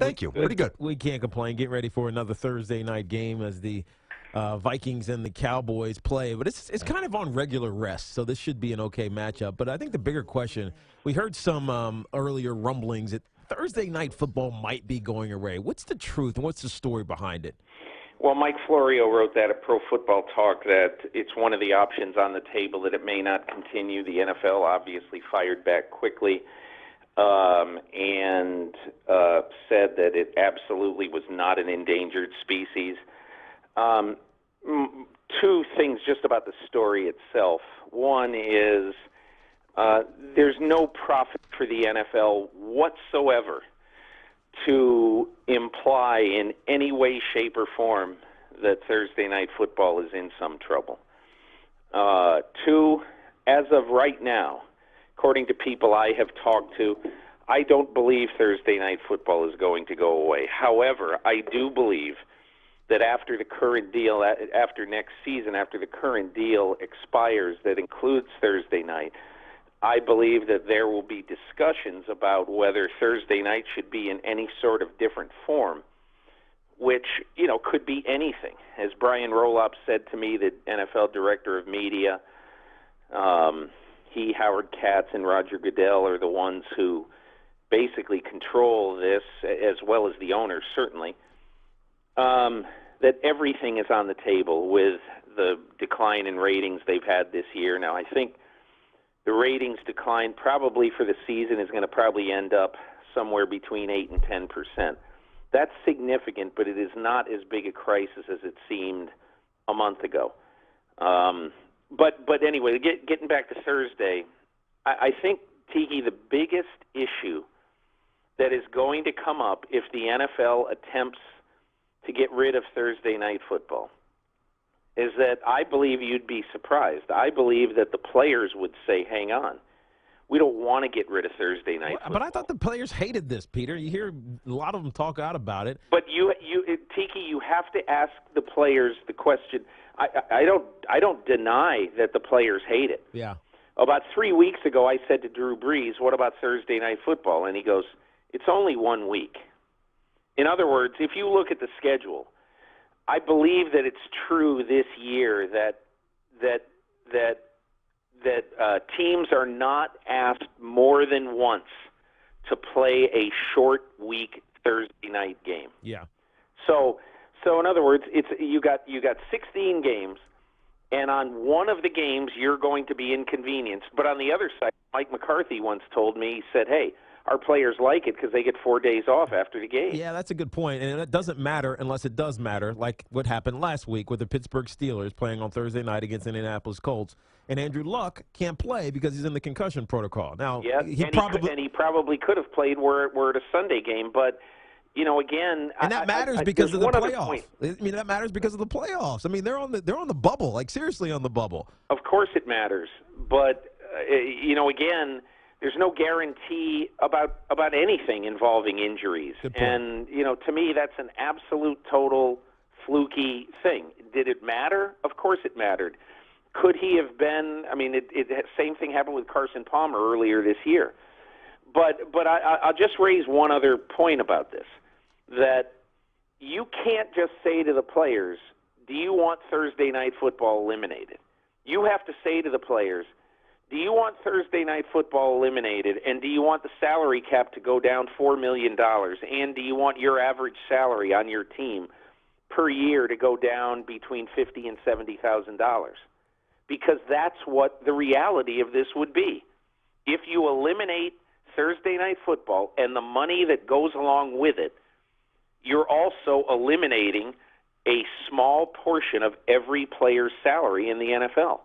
Thank you. Pretty good. We can't complain. Getting ready for another Thursday night game as the Vikings and the Cowboys play. But it's kind of on regular rest, so this should be an okay matchup. But I think the bigger question, we heard some earlier rumblings that Thursday night football might be going away. What's the truth and what's the story behind it? Well, Mike Florio wrote that at Pro Football Talk that it's one of the options on the table that it may not continue. The NFL obviously fired back quickly and said that it absolutely was not an endangered species. Two things just about the story itself. One is there's no profit for the NFL whatsoever to imply in any way, shape, or form that Thursday night football is in some trouble. Two, as of right now, according to people I have talked to, I don't believe Thursday night football is going to go away. However, I do believe that after the current deal, after next season, after the current deal expires that includes Thursday night, I believe that there will be discussions about whether Thursday night should be in any sort of different form, which, could be anything. As Brian Roloff said to me, the NFL director of media, Howard Katz, and Roger Goodell are the ones who basically control this, as well as the owners, certainly, that everything is on the table with the decline in ratings they've had this year. Now, I think the ratings decline probably for the season is going to probably end up somewhere between 8 and 10%. That's significant, but it is not as big a crisis as it seemed a month ago. But anyway, getting back to Thursday, I think, Tiki, the biggest issue that is going to come up if the NFL attempts to get rid of Thursday night football is that I believe you'd be surprised. I believe that the players would say, hang on, we don't want to get rid of Thursday night football. But I thought the players hated this, Peter. You hear a lot of them talk out about it. But Tiki, you have to ask the players the question. I don't deny that the players hate it. Yeah. About 3 weeks ago, I said to Drew Brees, what about Thursday night football? And he goes, it's only 1 week. In other words, if you look at the schedule, I believe that it's true this year that teams are not asked more than once to play a short week Thursday night game. Yeah. So in other words, you got 16 games, and on one of the games you're going to be inconvenienced. But on the other side, Mike McCarthy once told me, he said, hey, our players like it because they get 4 days off after the game. Yeah, that's a good point. And it doesn't matter unless it does matter, like what happened last week with the Pittsburgh Steelers playing on Thursday night against Indianapolis Colts. And Andrew Luck can't play because he's in the concussion protocol. Now, yeah, he probably could have played were it a Sunday game, but again, and that matters because of the playoffs. I mean, that matters because of the playoffs. I mean, they're on the bubble, like seriously on the bubble. Of course, it matters, but again, there's no guarantee about anything involving injuries, and to me, that's an absolute total fluky thing. Did it matter? Of course, it mattered. Could he have been? I mean, same thing happened with Carson Palmer earlier this year. But I'll just raise one other point about this, that you can't just say to the players, do you want Thursday night football eliminated? You have to say to the players, do you want Thursday night football eliminated, and do you want the salary cap to go down $4 million, and do you want your average salary on your team per year to go down between $50,000 and $70,000? Because that's what the reality of this would be. If you eliminate Thursday night football and the money that goes along with it, you're also eliminating a small portion of every player's salary in the NFL.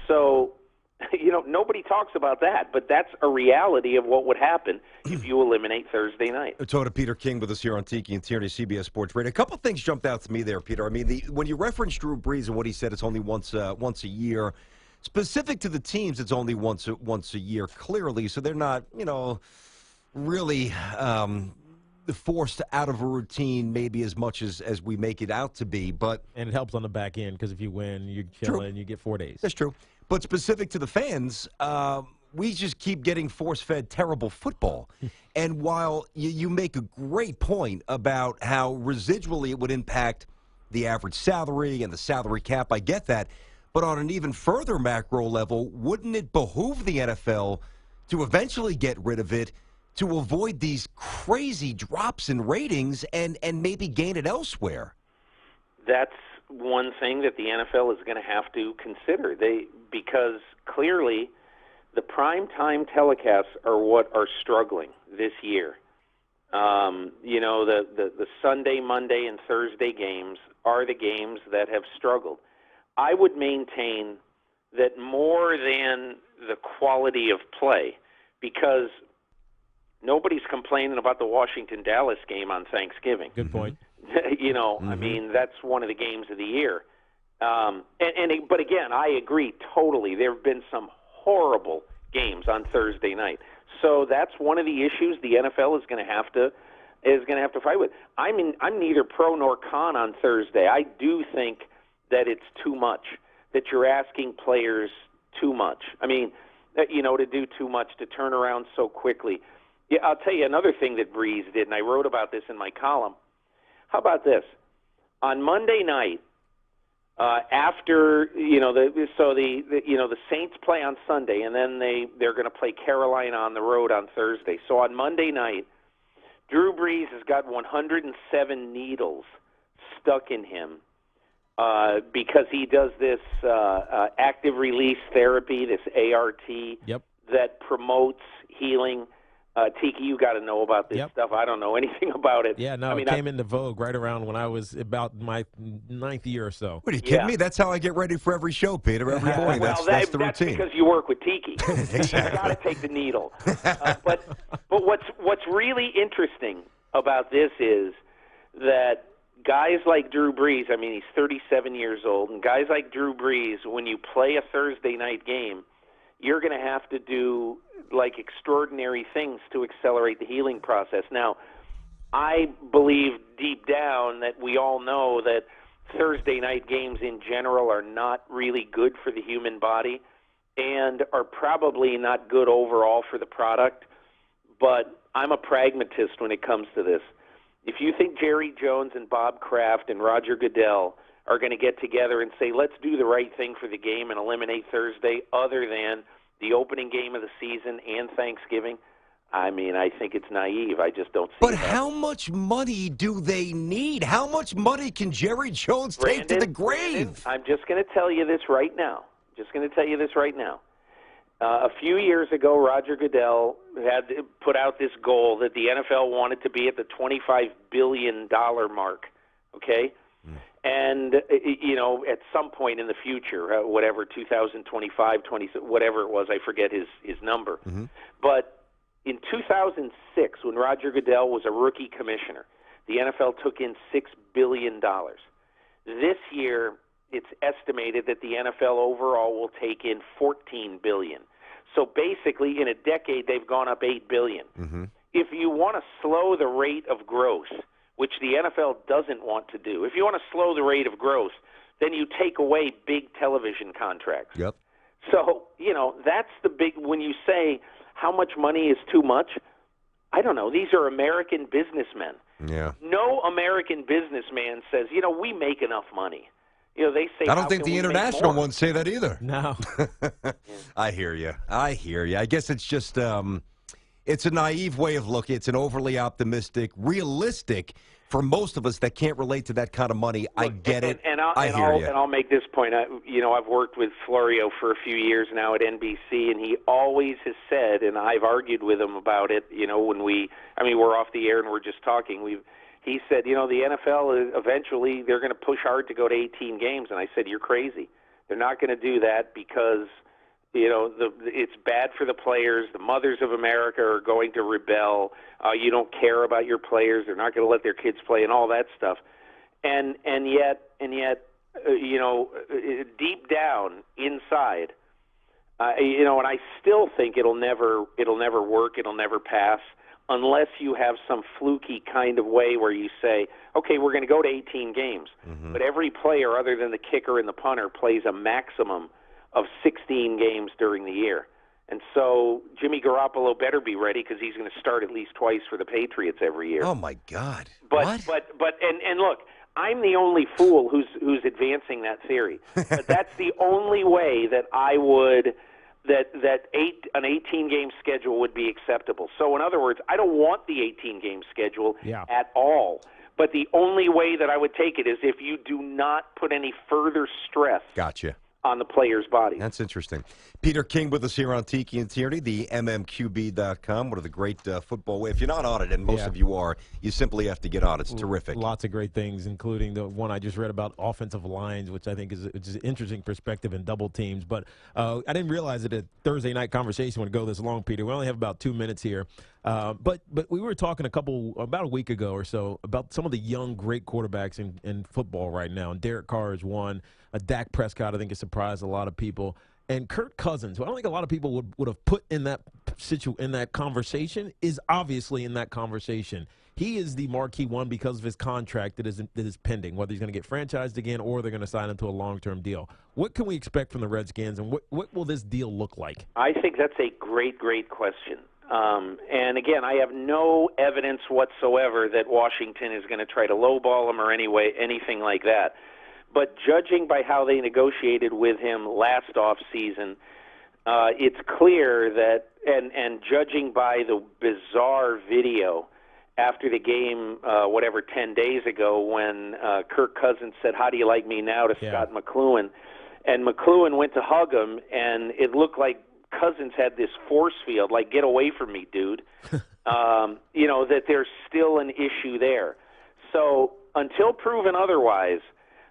So, nobody talks about that, but that's a reality of what would happen if you eliminate Thursday night. To Peter King with us here on Tiki and Tierney, CBS Sports Radio. A couple of things jumped out to me there, Peter. I mean, when you reference Drew Brees and what he said, it's only once a year. Specific to the teams, it's only once a year, clearly. So they're not, really forced out of a routine maybe as much as we make it out to be. And it helps on the back end because if you win, you're chilling, you get 4 days. That's true. But specific to the fans, we just keep getting force-fed terrible football. And while you make a great point about how residually it would impact the average salary and the salary cap, I get that. But on an even further macro level, wouldn't it behoove the NFL to eventually get rid of it to avoid these crazy drops in ratings and maybe gain it elsewhere? That's one thing that the NFL is going to have to consider. Because clearly the primetime telecasts are what are struggling this year. The Sunday, Monday, and Thursday games are the games that have struggled. I would maintain that more than the quality of play, because nobody's complaining about the Washington-Dallas game on Thanksgiving. Good point. I mean, that's one of the games of the year. But again, I agree totally. There have been some horrible games on Thursday night. So that's one of the issues the NFL is going to have to fight with. I'm neither pro nor con on Thursday. I do think that it's too much, that you're asking players too much. I mean, to do too much, to turn around so quickly. Yeah, I'll tell you another thing that Breeze did, and I wrote about this in my column. How about this? On Monday night, after the Saints play on Sunday, and then they're going to play Carolina on the road on Thursday. So on Monday night, Drew Brees has got 107 needles stuck in him because he does this active release therapy, this ART, that promotes healing. Tiki, you got to know about this stuff. I don't know anything about it. Yeah, no, it came into vogue right around when I was about my 9th year or so. What, are you kidding me? That's how I get ready for every show, Peter, every morning. Well, that's the routine. That's because you work with Tiki. Exactly. You got to take the needle. But what's really interesting about this is that guys like Drew Brees, I mean, he's 37 years old, and guys like Drew Brees, when you play a Thursday night game, you're going to have to do like extraordinary things to accelerate the healing process. Now, I believe deep down that we all know that Thursday night games in general are not really good for the human body and are probably not good overall for the product. But I'm a pragmatist when it comes to this. If you think Jerry Jones and Bob Kraft and Roger Goodell are going to get together and say, let's do the right thing for the game and eliminate Thursday other than the opening game of the season and Thanksgiving, I mean, I think it's naive. I just don't see it. But how much money do they need? How much money can Jerry Jones take to the grave? I'm just going to tell you this right now. A few years ago, Roger Goodell had put out this goal that the NFL wanted to be at the $25 billion mark, okay? And, at some point in the future, whatever, 2025, whatever it was, I forget his number. Mm-hmm. But in 2006, when Roger Goodell was a rookie commissioner, the NFL took in $6 billion. This year, it's estimated that the NFL overall will take in $14 billion. So basically, in a decade, they've gone up $8 billion. Mm-hmm. If you want to slow the rate of growth, which the NFL doesn't want to do. If you want to slow the rate of growth, then you take away big television contracts. Yep. So, that's the big, when you say how much money is too much, I don't know. These are American businessmen. Yeah. No American businessman says, we make enough money. They say, I don't think the international ones say that either. No. I hear you. I guess it's just it's a naive way of looking. It's an overly optimistic, realistic for most of us that can't relate to that kind of money. Look, I get it. I hear you. And I'll make this point. I've worked with Florio for a few years now at NBC, and he always has said, and I've argued with him about it, when we're off the air and we're just talking. He said, the NFL, eventually they're going to push hard to go to 18 games. And I said, you're crazy. They're not going to do that because it's bad for the players. The mothers of America are going to rebel. You don't care about your players. They're not going to let their kids play and all that stuff. And yet, deep down inside, and I still think it'll never work. It'll never pass unless you have some fluky kind of way where you say, okay, we're going to go to 18 games, but every player other than the kicker and the punter plays a maximum of 16 games during the year. And so Jimmy Garoppolo better be ready because he's going to start at least twice for the Patriots every year. Oh my God! But look, I'm the only fool who's advancing that theory. But that's the only way that I would an 18-game schedule would be acceptable. So in other words, I don't want the 18-game schedule at all. But the only way that I would take it is if you do not put any further stress. Gotcha. On the player's body. That's interesting. Peter King with us here on Tiki and Tierney, the MMQB.com. One of the great football way. If you're not on it, and most of you are, you simply have to get on it. It's terrific. Lots of great things, including the one I just read about offensive lines, which I think is an interesting perspective in double teams. But I didn't realize that a Thursday night conversation would go this long, Peter. We only have about 2 minutes here. But we were talking about a week ago or so about some of the young, great quarterbacks in football right now. And Derek Carr is one. Dak Prescott, I think, has surprised a lot of people. And Kirk Cousins, who I don't think a lot of people would have put in that conversation, is obviously in that conversation. He is the marquee one because of his contract that is pending, whether he's going to get franchised again or they're going to sign him to a long-term deal. What can we expect from the Redskins, and what will this deal look like? I think that's a great question. And again, I have no evidence whatsoever that Washington is going to try to lowball him or anything like that. But judging by how they negotiated with him last offseason, it's clear that, and judging by the bizarre video after the game, 10 days ago, when Kirk Cousins said, "How do you like me now?" to Scott McLuhan, and McLuhan went to hug him, and it looked like Cousins had this force field, like, "Get away from me, dude." That there's still an issue there. So until proven otherwise,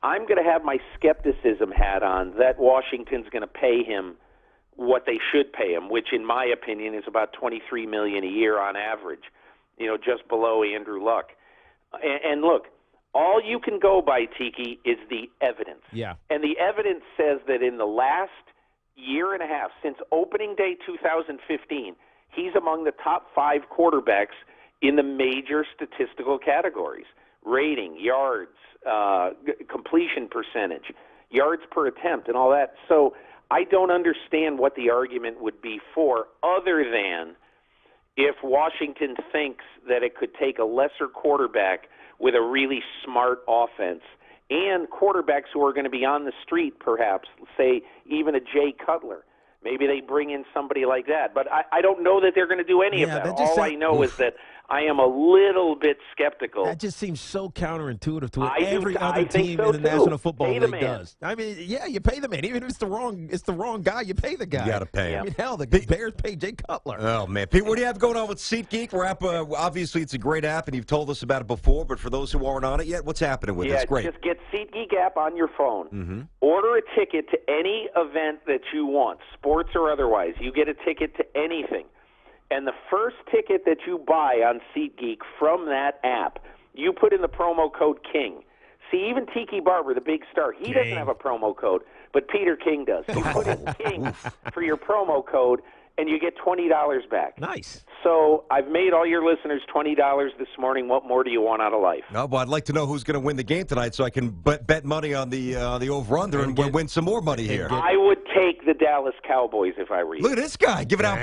I'm going to have my skepticism hat on that Washington's going to pay him what they should pay him, which in my opinion is about $23 million a year on average, just below Andrew Luck. And look, all you can go by, Tiki, is the evidence. Yeah. And the evidence says that in the last year and a half, since opening day 2015, he's among the top 5 quarterbacks in the major statistical categories: rating, yards, completion percentage, yards per attempt, and all that. So I don't understand what the argument would be for, other than if Washington thinks that it could take a lesser quarterback with a really smart offense and quarterbacks who are going to be on the street, perhaps, say even a Jay Cutler. Maybe they bring in somebody like that. But I don't know that they're going to do any of that. All I know is that I am a little bit skeptical. That just seems so counterintuitive to what I every other team in the too. National Football Pay the League man. does. I mean, yeah, you pay the man. Even if it's the wrong guy, you pay the guy. You got to pay him. I mean, hell, the Bears pay Jay Cutler. Oh, man. Pete, what do you have going on with SeatGeek? We're obviously, it's a great app, and you've told us about it before, but for those who aren't on it yet, what's happening with it? It's great. Just get SeatGeek app on your phone. Order a ticket to any event that you want, sports or otherwise. You get a ticket to anything. And the first ticket that you buy on SeatGeek from that app, you put in the promo code KING. See, even Tiki Barber, the big star, he doesn't have a promo code, but Peter King does. So put in KING for your promo code, and you get $20 back. Nice. So I've made all your listeners $20 this morning. What more do you want out of life? No, but I'd like to know who's going to win the game tonight so I can bet money on the over-under and win some more money here. I would take the Dallas Cowboys if I were you. Look at this guy giving out